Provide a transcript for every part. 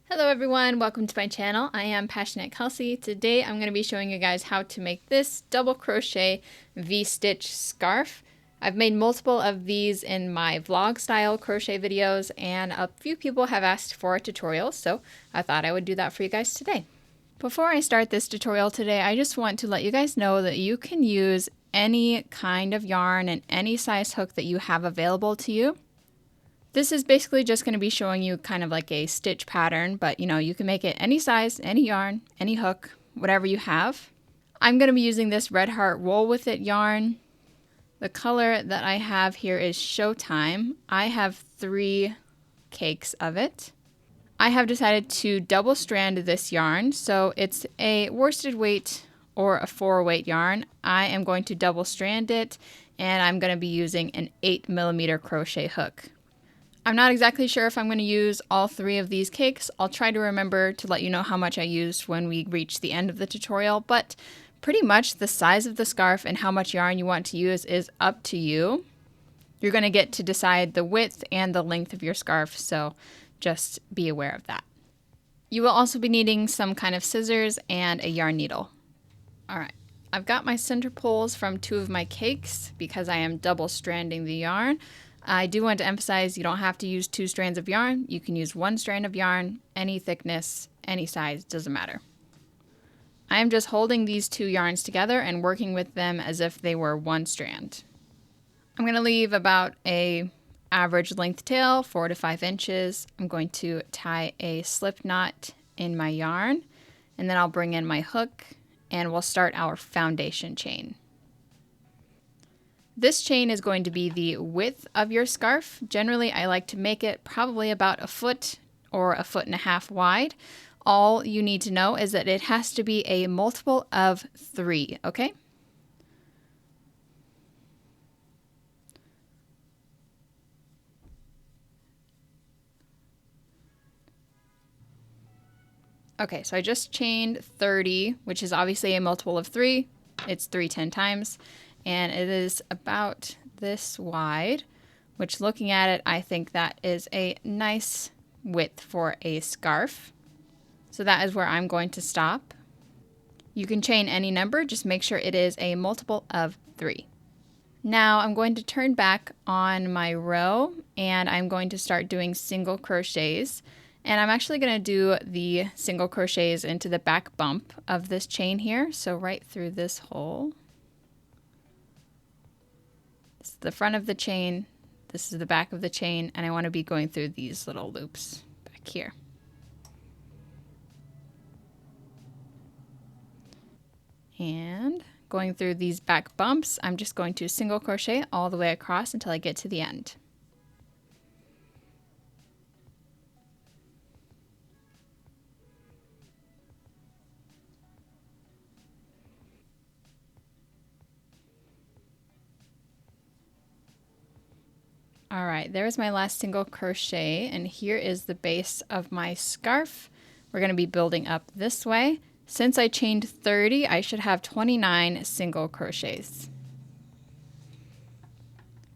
Hello everyone, welcome to my channel. I am Passionate Kelsie. Today I'm going to be showing you guys how to make this double crochet V-stitch scarf. I've made multiple of these in my vlog style crochet videos and a few people have asked for a tutorial, so I thought I would do that for you guys today. Before I start this tutorial today, I just want to let you guys know that you can use any kind of yarn and any size hook that you have available to you. This is basically just going to be showing you kind of like a stitch pattern, but you can make it any size, any yarn, any hook, whatever you have. I'm going to be using this Red Heart Wool With It yarn. The color that I have here is Showtime. I have 3 cakes of it. I have decided to double strand this yarn, so it's a worsted weight or a 4-weight yarn. I am going to double strand it, and I'm going to be using an 8mm crochet hook. I'm not exactly sure if I'm going to use all 3 of these cakes. I'll try to remember to let you know how much I used when we reach the end of the tutorial, but pretty much the size of the scarf and how much yarn you want to use is up to you. You're going to get to decide the width and the length of your scarf, so just be aware of that. You will also be needing some kind of scissors and a yarn needle. Alright, I've got my center poles from 2 of my cakes because I am double stranding the yarn. I do want to emphasize you don't have to use 2 strands of yarn. You can use 1 strand of yarn, any thickness, any size, doesn't matter. I am just holding these 2 yarns together and working with them as if they were 1 strand. I'm going to leave about a average length tail, 4 to 5 inches. I'm going to tie a slip knot in my yarn, and then I'll bring in my hook and we'll start our foundation chain. This chain is going to be the width of your scarf. Generally, I like to make it probably about 1 foot or 1.5 feet wide. All you need to know is that it has to be a multiple of 3, okay? Okay, so I just chained 30, which is obviously a multiple of 3. It's 3 10 times. And it is about this wide, which looking at it, I think that is a nice width for a scarf. So that is where I'm going to stop. You can chain any number, just make sure it is a multiple of 3. Now I'm going to turn back on my row and I'm going to start doing single crochets. And I'm actually going to do the single crochets into the back bump of this chain here. So right through this hole. This is the front of the chain, this is the back of the chain, and I want to be going through these little loops back here. And going through these back bumps, I'm just going to single crochet all the way across until I get to the end. Alright, there's my last single crochet, and here is the base of my scarf. We're going to be building up this way. Since I chained 30, I should have 29 single crochets.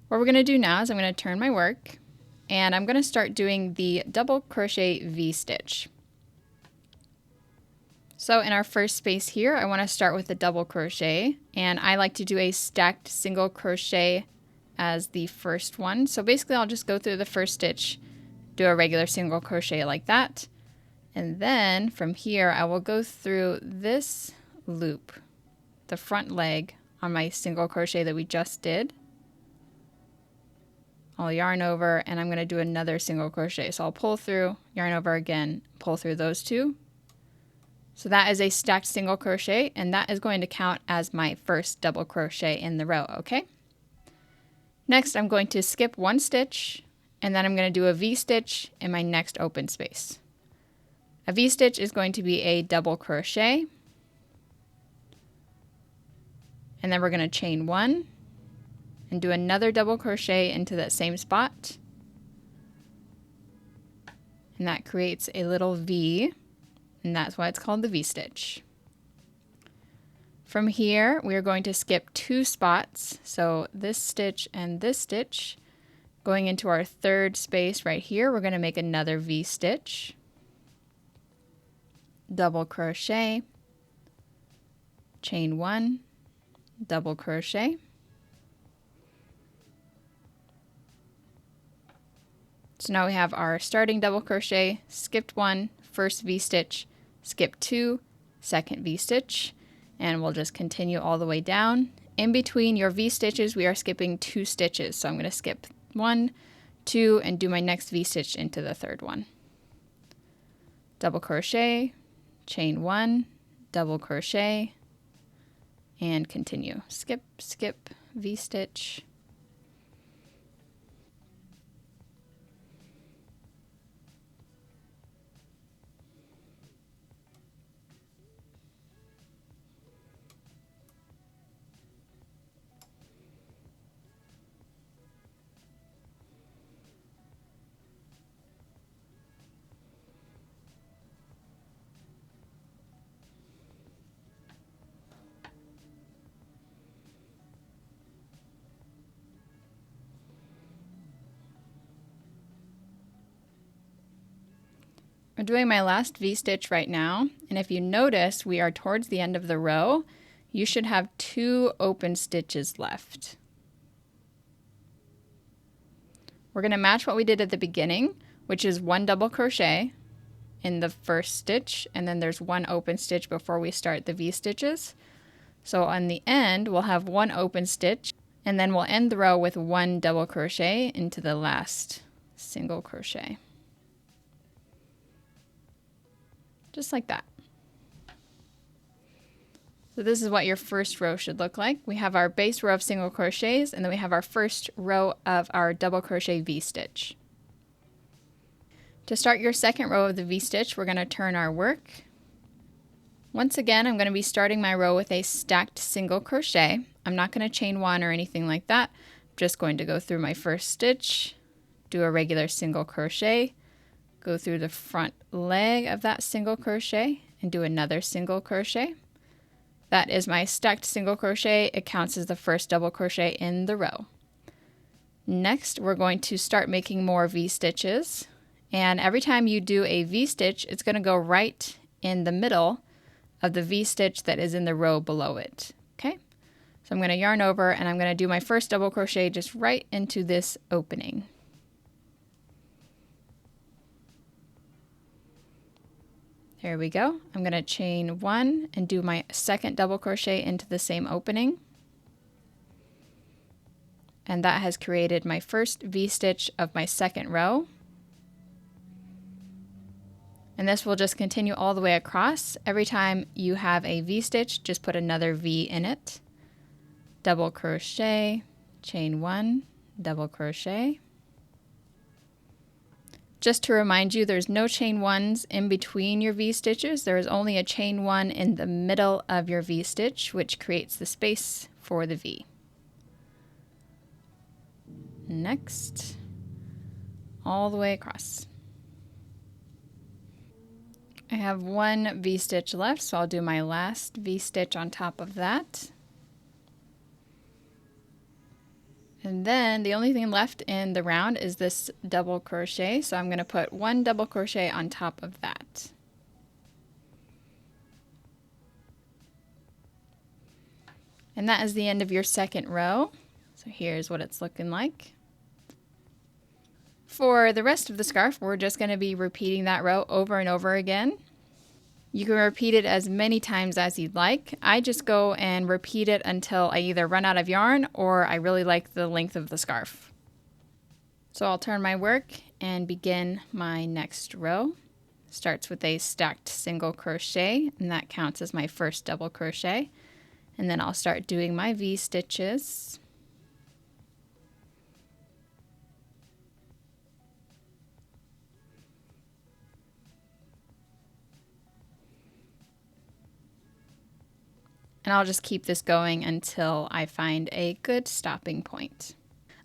What we're going to do now is I'm going to turn my work, and I'm going to start doing the double crochet V-stitch. So in our first space here, I want to start with a double crochet, and I like to do a stacked single crochet as the first one. So basically I'll just go through the first stitch, do a regular single crochet like that, and then from here I will go through this loop, the front leg on my single crochet that we just did. I'll yarn over and I'm going to do another single crochet. So I'll pull through, yarn over again, pull through those 2. So that is a stacked single crochet, and that is going to count as my first double crochet in the row, okay? Next, I'm going to skip 1 stitch, and then I'm going to do a V-stitch in my next open space. A V-stitch is going to be a double crochet, and then we're going to chain 1, and do another double crochet into that same spot, and that creates a little V, and that's why it's called the V-stitch. From here, we are going to skip 2 spots, so this stitch and this stitch. Going into our third space right here, we're going to make another V-stitch. double crochet, chain 1, double crochet, so now we have our starting double crochet, skipped 1, first V-stitch, skip 2, second V-stitch, and we'll just continue all the way down. In between your V-stitches, we are skipping 2 stitches, so I'm going to skip 1, 2, and do my next V-stitch into the third one. Double crochet, chain 1, double crochet, and continue. Skip, skip, V-stitch. I'm doing my last V-stitch right now, and if you notice we are towards the end of the row, you should have 2 open stitches left. We're going to match what we did at the beginning, which is 1 double crochet in the first stitch, and then there's 1 open stitch before we start the V-stitches. So on the end, we'll have 1 open stitch, and then we'll end the row with 1 double crochet into the last single crochet. Just like that. So this is what your first row should look like. We have our base row of single crochets, and then we have our first row of our double crochet V-stitch. To start your second row of the V-stitch, we're going to turn our work. Once again, I'm going to be starting my row with a stacked single crochet. I'm not going to chain 1 or anything like that. I'm just going to go through my first stitch, do a regular single crochet, go through the front leg of that single crochet, and do another single crochet. That is my stacked single crochet. It counts as the first double crochet in the row. Next, we're going to start making more V-stitches. And every time you do a V-stitch, it's going to go right in the middle of the V-stitch that is in the row below it. Okay? So I'm going to yarn over, and I'm going to do my first double crochet just right into this opening. There we go. I'm going to chain 1 and do my second double crochet into the same opening. And that has created my first V-stitch of my second row. And this will just continue all the way across. Every time you have a V-stitch, just put another V in it. Double crochet, chain 1, double crochet. Just to remind you, there's no chain 1s in between your V-stitches. There is only a chain 1 in the middle of your V-stitch, which creates the space for the V. Next, all the way across. I have 1 V-stitch left, so I'll do my last V-stitch on top of that. And then the only thing left in the round is this double crochet, so I'm going to put 1 double crochet on top of that. And that is the end of your second row. So here's what it's looking like. For the rest of the scarf, we're just going to be repeating that row over and over again. You can repeat it as many times as you'd like. I just go and repeat it until I either run out of yarn or I really like the length of the scarf. So I'll turn my work and begin my next row. Starts with a stacked single crochet, and that counts as my first double crochet. And then I'll start doing my V-stitches. And I'll just keep this going until I find a good stopping point.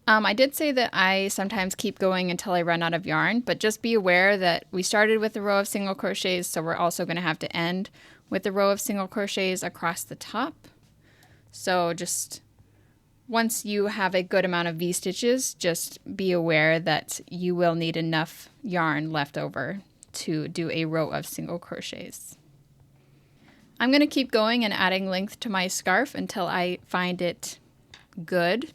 I did say that I sometimes keep going until I run out of yarn, but just be aware that we started with a row of single crochets, so we're also going to have to end with a row of single crochets across the top. So just once you have a good amount of V-stitches, just be aware that you will need enough yarn left over to do a row of single crochets. I'm going to keep going and adding length to my scarf until I find it good.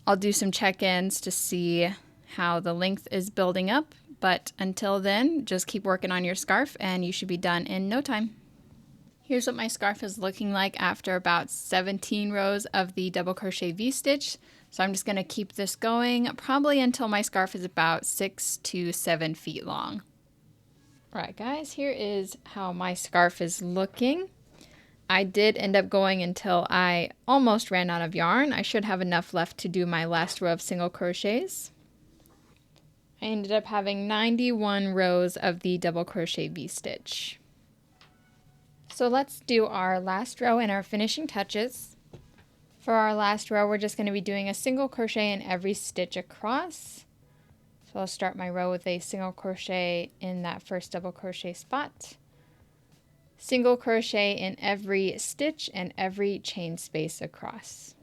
I'll do some check-ins to see how the length is building up, but until then, just keep working on your scarf and you should be done in no time. Here's what my scarf is looking like after about 17 rows of the double crochet V-stitch. So I'm just going to keep this going probably until my scarf is about 6 to 7 feet long. Alright guys, here is how my scarf is looking. I did end up going until I almost ran out of yarn. I should have enough left to do my last row of single crochets. I ended up having 91 rows of the double crochet V-stitch. So let's do our last row and our finishing touches. For our last row, we're just going to be doing a single crochet in every stitch across. So I'll start my row with a single crochet in that first double crochet spot. Single crochet in every stitch and every chain space across.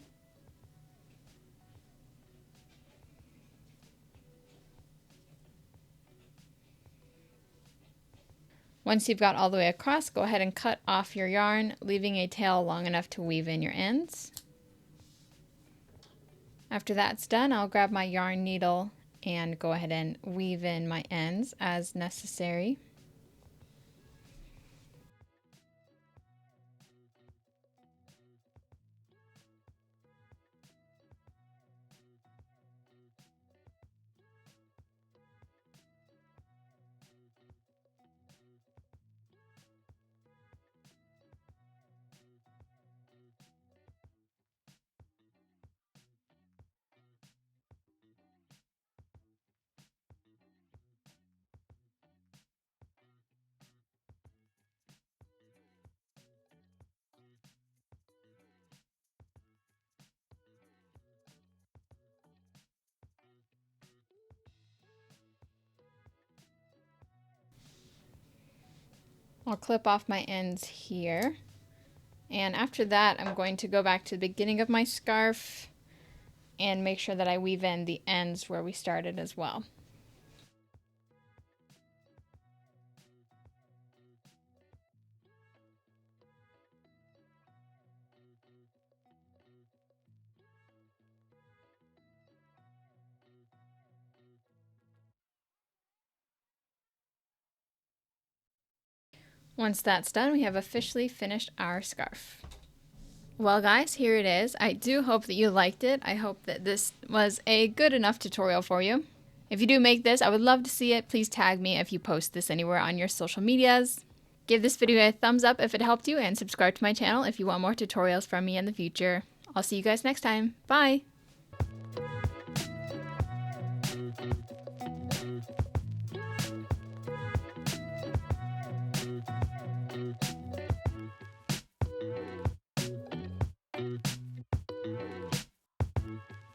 Once you've got all the way across, go ahead and cut off your yarn, leaving a tail long enough to weave in your ends. After that's done, I'll grab my yarn needle and go ahead and weave in my ends as necessary. I'll clip off my ends here. And after that, I'm going to go back to the beginning of my scarf and make sure that I weave in the ends where we started as well. Once that's done, we have officially finished our scarf. Well guys, here it is. I do hope that you liked it. I hope that this was a good enough tutorial for you. If you do make this, I would love to see it. Please tag me if you post this anywhere on your social medias. Give this video a thumbs up if it helped you and subscribe to my channel if you want more tutorials from me in the future. I'll see you guys next time. Bye!